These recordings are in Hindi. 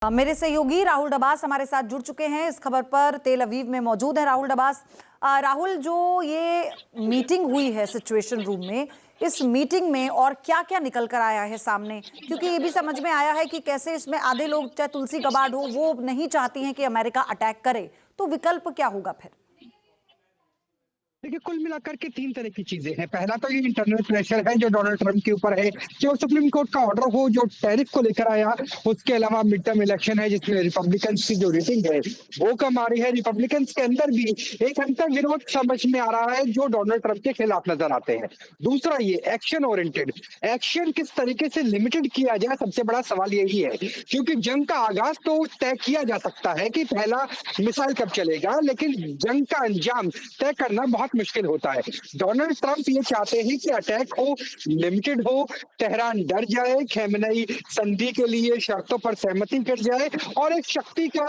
मेरे सहयोगी राहुल डबास हमारे साथ जुड़ चुके हैं इस खबर पर। तेल अवीव में मौजूद है राहुल डबास। राहुल, जो ये मीटिंग हुई है सिचुएशन रूम में, इस मीटिंग में और क्या क्या निकल कर आया है सामने? क्योंकि ये भी समझ में आया है कि कैसे इसमें आधे लोग, चाहे तुलसी गबार्ड हो, वो नहीं चाहती हैं कि अमेरिका अटैक करे, तो विकल्प क्या होगा फिर? देखिए, कुल मिलाकर के तीन तरह की चीजें हैं। पहला तो ये इंटरनल प्रेशर है जो डोनाल्ड ट्रंप के ऊपर है, जो सुप्रीम कोर्ट का ऑर्डर हो जो टैरिफ को लेकर आया। उसके अलावा मिड टर्म इलेक्शन है जिसमें रिपब्लिकन्स की जो रेटिंग है वो कम आ रही है। रिपब्लिकन्स के अंदर भी एक अंतर विरोध समझ में आ रहा है जो डोनाल्ड ट्रंप के खिलाफ नजर आते हैं। दूसरा, ये एक्शन ओरिएंटेड, एक्शन किस तरीके से लिमिटेड किया जाए, सबसे बड़ा सवाल यही है। क्योंकि जंग का आगाज तो तय किया जा सकता है कि पहला मिसाइल कब चलेगा, लेकिन जंग का अंजाम तय करना बहुत मुश्किल होता है। डोनाल्ड ट्रंप ये चाहते हैं कि अटैक हो, लिमिटेड हो, तेहरान डर जाए, खेमनई संधि के लिए शर्तों पर सहमति कर जाए और एक शक्ति का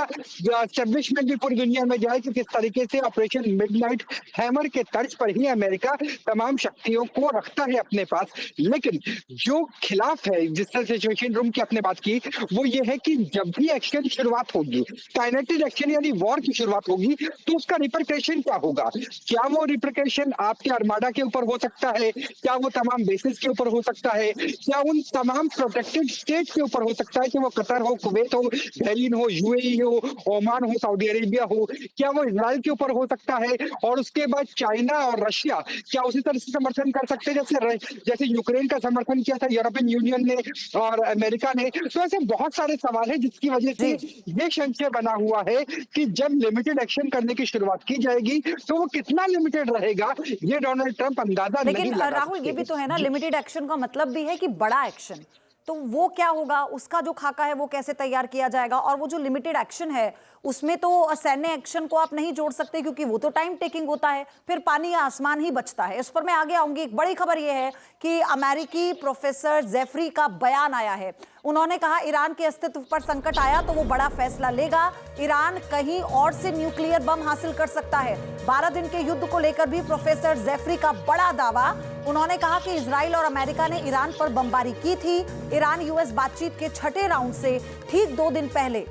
एस्टेब्लिशमेंट भी पूरी दुनिया में जाए कि किस तरीके से ऑपरेशन मिडनाइट हैमर के तर्ज पर ही अमेरिका तमाम शक्तियों को रखता है अपने पास। लेकिन जो खिलाफ है, जिस तरह सिचुएशन रूम की आपने बात की, वो ये है कि जब भी एक्शन की शुरुआत होगी, काइनेटिक एक्शन यानी वॉर की शुरुआत होगी, तो उसका रिपरकशन क्या होगा? क्या वो रिपरकशन आपके आर्माडा के ऊपर हो सकता है? क्या वो तमाम बेसिस के ऊपर हो सकता है? क्या उन तमाम प्रोटेक्टेड स्टेट के ऊपर हो सकता है कि वो कतर हो, कुवैत हो, बहरीन हो, यूएई हो, ओमान हो, सऊदी अरेबिया हो? क्या वो इजराइल के ऊपर हो सकता है? और उसके बाद चाइना और रशिया क्या उसी तरह से समर्थन कर सकते हैं जैसे यूक्रेन का समर्थन किया था यूरोपियन यूनियन ने और अमेरिका ने? तो ऐसे बहुत सारे सवाल है जिसकी वजह से ये संशय बना हुआ है कि जब लिमिटेड एक्शन करने की शुरुआत की जाएगी तो वो कितना लिमिटेड रहेगा, ये डोनाल्ड ट्रंप अंदाजा नहीं लेकिन लगा राहुल, ये भी तो है ना, लिमिटेड एक्शन का मतलब भी है कि बड़ा एक्शन। तो वो क्या होगा, उसका जो खाका है वो कैसे तैयार किया जाएगा? और वो जो लिमिटेड एक्शन है उसमें तो सैन्य एक्शन को आप नहीं जोड़ सकते क्योंकि वो तो टाइम टेकिंग होता है, फिर पानी या आसमान ही बचता है। इस पर मैं आगे आऊंगी। एक बड़ी खबर यह है कि अमेरिकी प्रोफेसर जेफरी का बयान आया है। उन्होंने कहा ईरान के अस्तित्व पर संकट आया तो वो बड़ा फैसला लेगा। ईरान कहीं और से न्यूक्लियर बम हासिल कर सकता है। 12 दिन के युद्ध को लेकर भी प्रोफेसर जेफरी का बड़ा दावा। उन्होंने कहा कि इजराइल और अमेरिका ने ईरान पर बमबारी की थी। ईरान यूएस बातचीत के छठे राउंड से ठीक 2 दिन पहले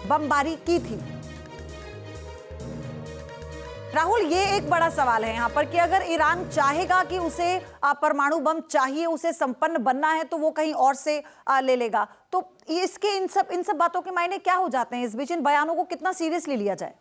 बमबारी की थी। राहुल, ये एक बड़ा सवाल है यहाँ पर कि अगर ईरान चाहेगा कि उसे परमाणु बम चाहिए, उसे संपन्न बनना है, तो वो कहीं और से ले लेगा। तो इसके इन सब बातों के मायने क्या हो जाते हैं? इस बीच इन बयानों को कितना सीरियसली लिया जाए?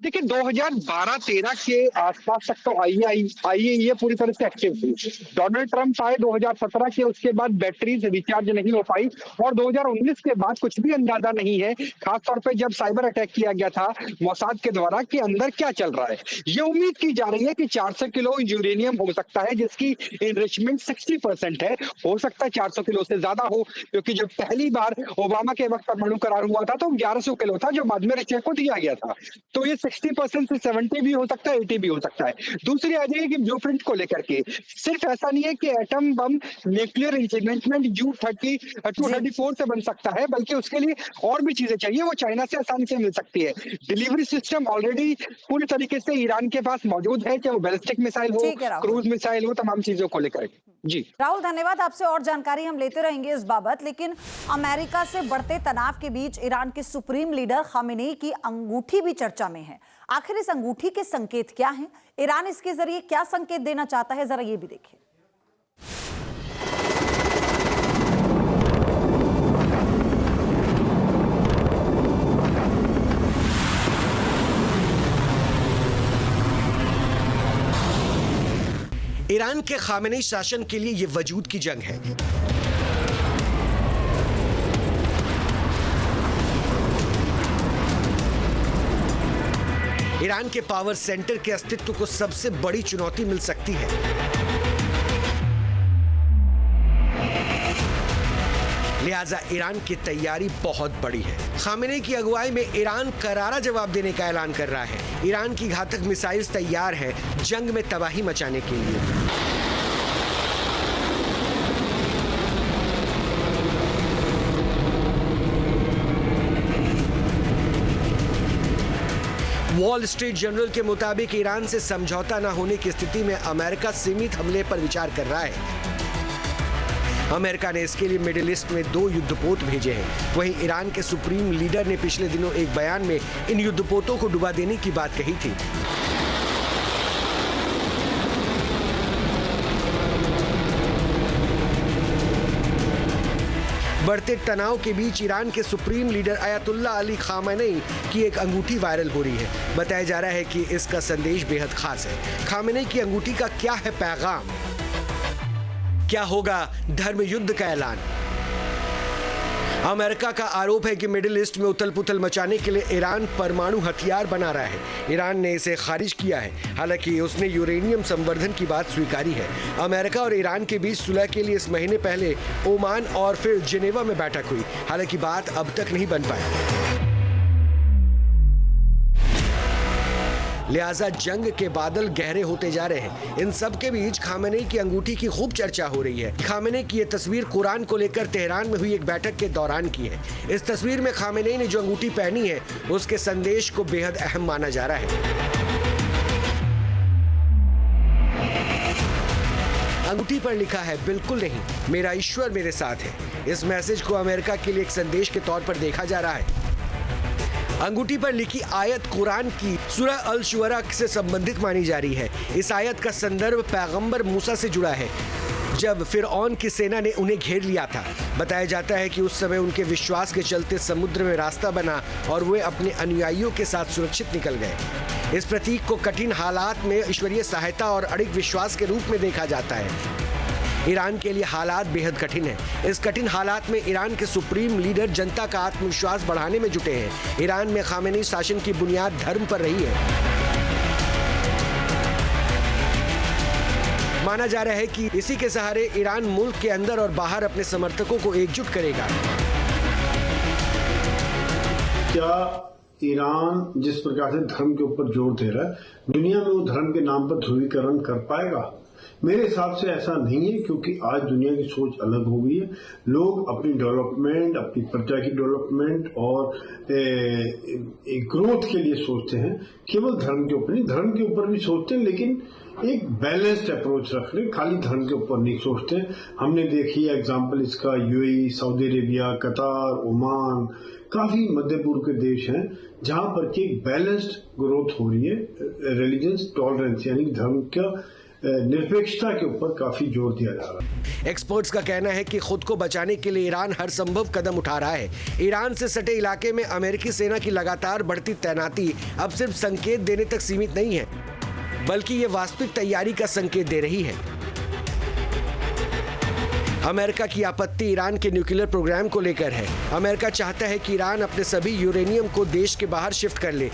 देखिए, 2012-13 के आसपास तक तो आईएईए पूरी तरह से एक्टिव थी। डोनाल्ड ट्रंप आए 2017 के, उसके बाद बैटरीज रिचार्ज नहीं हो पाई और 2019 के बाद कुछ भी अंदाजा नहीं है, खासतौर पे जब साइबर अटैक किया गया था मोसाद के द्वारा, कि अंदर क्या चल रहा है। ये उम्मीद की जा रही है कि 400 किलो यूरेनियम हो सकता है जिसकी इनरिचमेंट 60% है। हो सकता है 400 किलो से ज्यादा हो, क्योंकि जब पहली बार ओबामा के वक्त परमाणु करार हुआ था तो 1100 किलो था जो बाद में रशिया को दिया गया था। तो ये 60% से 70 भी हो सकता है, 80 भी हो सकता है। दूसरी आ जाएगी ब्लूप्रिंट को लेकर के। सिर्फ ऐसा नहीं है कि atom bomb nuclear engineering U-234 से बन सकता है, बल्कि उसके लिए और भी चीजें चाहिए। वो चाइना से आसानी से मिल सकती है। डिलीवरी सिस्टम ऑलरेडी पूरी तरीके से ईरान के पास मौजूद है, चाहे वो बैलिस्टिक मिसाइल हो, क्रूज मिसाइल हो, तमाम चीजों को लेकर। जी राहुल, धन्यवाद। आपसे और जानकारी हम लेते रहेंगे इस बाबत। लेकिन अमेरिका से बढ़ते तनाव के बीच ईरान के सुप्रीम लीडर खामेनेई की अंगूठी भी चर्चा में है। आखिर इस अंगूठी के संकेत क्या हैं? ईरान इसके जरिए क्या संकेत देना चाहता है, जरा ये भी देखिए। ईरान के खामेनेई शासन के लिए यह वजूद की जंग है। ईरान के पावर सेंटर के अस्तित्व को सबसे बड़ी चुनौती मिल सकती है। लिहाजा ईरान की तैयारी बहुत बड़ी है। खामेनेई की अगुवाई में ईरान करारा जवाब देने का ऐलान कर रहा है। ईरान की घातक मिसाइल्स तैयार है जंग में तबाही मचाने के लिए। वॉल स्ट्रीट जर्नल के मुताबिक ईरान से समझौता न होने की स्थिति में अमेरिका सीमित हमले पर विचार कर रहा है। अमेरिका ने इसके लिए मिडिल ईस्ट में 2 युद्धपोत भेजे हैं। वहीं ईरान के सुप्रीम लीडर ने पिछले दिनों एक बयान में इन युद्धपोतों को डुबा देने की बात कही थी। बढ़ते तनाव के बीच ईरान के supreme leader Ayatollah Ali Khamenei की एक अंगूठी वायरल हो रही है। बताया जा रहा है कि इसका संदेश बेहद खास है। खामेनेई की अंगूठी का क्या है पैगाम? क्या होगा धर्म युद्ध का ऐलान? अमेरिका का आरोप है कि मिडिल ईस्ट में उथल पुथल मचाने के लिए ईरान परमाणु हथियार बना रहा है। ईरान ने इसे खारिज किया है, हालांकि उसने यूरेनियम संवर्धन की बात स्वीकारी है। अमेरिका और ईरान के बीच सुलह के लिए इस महीने पहले ओमान और फिर जिनेवा में बैठक हुई, हालांकि बात अब तक नहीं बन पाई। लिहाजा जंग के बादल गहरे होते जा रहे हैं। इन सब के बीच खामेनेई की अंगूठी की खूब चर्चा हो रही है। खामेनेई की ये तस्वीर कुरान को लेकर तेहरान में हुई एक बैठक के दौरान की है। इस तस्वीर में खामेनेई ने जो अंगूठी पहनी है उसके संदेश को बेहद अहम माना जा रहा है। अंगूठी पर लिखा है, बिल्कुल नहीं, मेरा ईश्वर मेरे साथ है। इस मैसेज को अमेरिका के लिए एक संदेश के तौर पर देखा जा रहा है। अंगूठी पर लिखी आयत कुरान की सूरह अल शुअरा से संबंधित मानी जा रही है। इस आयत का संदर्भ पैगंबर मूसा से जुड़ा है, जब फिरऔन की सेना ने उन्हें घेर लिया था। बताया जाता है कि उस समय उनके विश्वास के चलते समुद्र में रास्ता बना और वे अपने अनुयायियों के साथ सुरक्षित निकल गए। इस प्रतीक को कठिन हालात में ईश्वरीय सहायता और अड़िग विश्वास के रूप में देखा जाता है। ईरान के लिए हालात बेहद कठिन है। इस कठिन हालात में ईरान के सुप्रीम लीडर जनता का आत्मविश्वास बढ़ाने में जुटे हैं। ईरान में खामेनेई शासन की बुनियाद धर्म पर रही है। माना जा रहा है कि इसी के सहारे ईरान मुल्क के अंदर और बाहर अपने समर्थकों को एकजुट करेगा। क्या ईरान जिस प्रकार से धर्म के ऊपर जोर दे रहा है, दुनिया में वो धर्म के नाम पर ध्रुवीकरण कर पाएगा? मेरे हिसाब से ऐसा नहीं है, क्योंकि आज दुनिया की सोच अलग हो गई है। लोग अपनी डेवलपमेंट, अपनी प्रजा की डेवलपमेंट और ग्रोथ के लिए सोचते हैं। केवल धर्म के ऊपर नहीं, धर्म के ऊपर भी सोचते हैं, लेकिन एक बैलेंस्ड अप्रोच रख रहे, खाली धर्म के ऊपर नहीं सोचते। हमने देखी है एग्जाम्पल इसका, यूएई, सऊदी अरेबिया, कतार, ओमान, काफी मध्य पूर्व के देश हैं जहां पर की बैलेंस्ड ग्रोथ हो रही है। रिलीजियस टॉलरेंस यानी धर्म का निरपेक्षता के ऊपर काफी जोर दिया जा रहा है। एक्सपर्ट्स का कहना है कि खुद को बचाने के लिए ईरान हर संभव कदम उठा रहा है। ईरान से सटे इलाके में अमेरिकी सेना की लगातार बढ़ती तैनाती अब सिर्फ संकेत देने तक सीमित नहीं है, बल्कि ये वास्तविक तैयारी का संकेत दे रही है। अमेरिका की आपत्ति ईरान के न्यूक्लियर प्रोग्राम को लेकर है। अमेरिका चाहता है कि ईरान अपने सभी यूरेनियम को देश के बाहर शिफ्ट कर ले।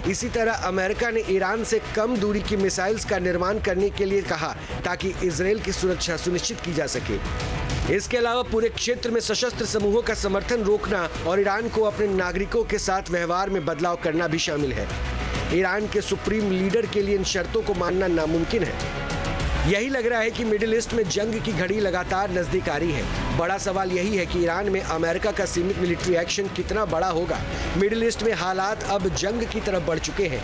इसी तरह अमेरिका ने ईरान से कम दूरी की मिसाइल्स का निर्माण करने के लिए कहा, ताकि इजरायल की सुरक्षा सुनिश्चित की जा सके। इसके अलावा पूरे क्षेत्र में सशस्त्र समूहों का समर्थन रोकना और ईरान को अपने नागरिकों के साथ व्यवहार में बदलाव करना भी शामिल है। ईरान के सुप्रीम लीडर के लिए इन शर्तों को मानना नामुमकिन है। यही लग रहा है कि मिडिल ईस्ट में जंग की घड़ी लगातार नजदीक आ रही है। बड़ा सवाल यही है कि ईरान में अमेरिका का सीमित मिलिट्री एक्शन कितना बड़ा होगा। मिडिल ईस्ट में हालात अब जंग की तरफ बढ़ चुके हैं।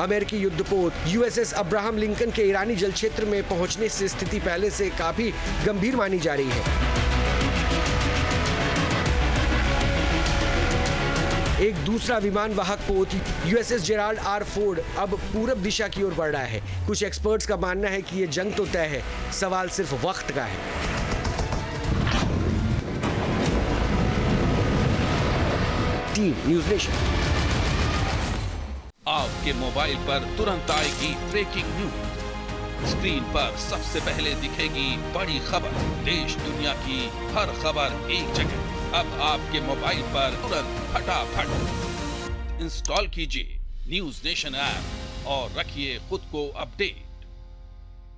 अमेरिकी युद्धपोत यूएसएस अब्राहम लिंकन के ईरानी जल क्षेत्र में पहुंचने से स्थिति पहले से काफी गंभीर मानी जा रही है। एक दूसरा विमान वाहक पोत यूएसएस जेराल्ड आर फोर्ड अब पूरब दिशा की ओर बढ़ रहा है। कुछ एक्सपर्ट्स का मानना है कि ये जंग तो तय है, सवाल सिर्फ वक्त का है। Team news nation. आपके मोबाइल पर तुरंत आएगी ब्रेकिंग न्यूज। स्क्रीन पर सबसे पहले दिखेगी बड़ी खबर। देश दुनिया की हर खबर एक जगह। अब आपके मोबाइल पर तुरंत फटाफट इंस्टॉल कीजिए न्यूज़ नेशन ऐप और रखिए खुद को अपडेट।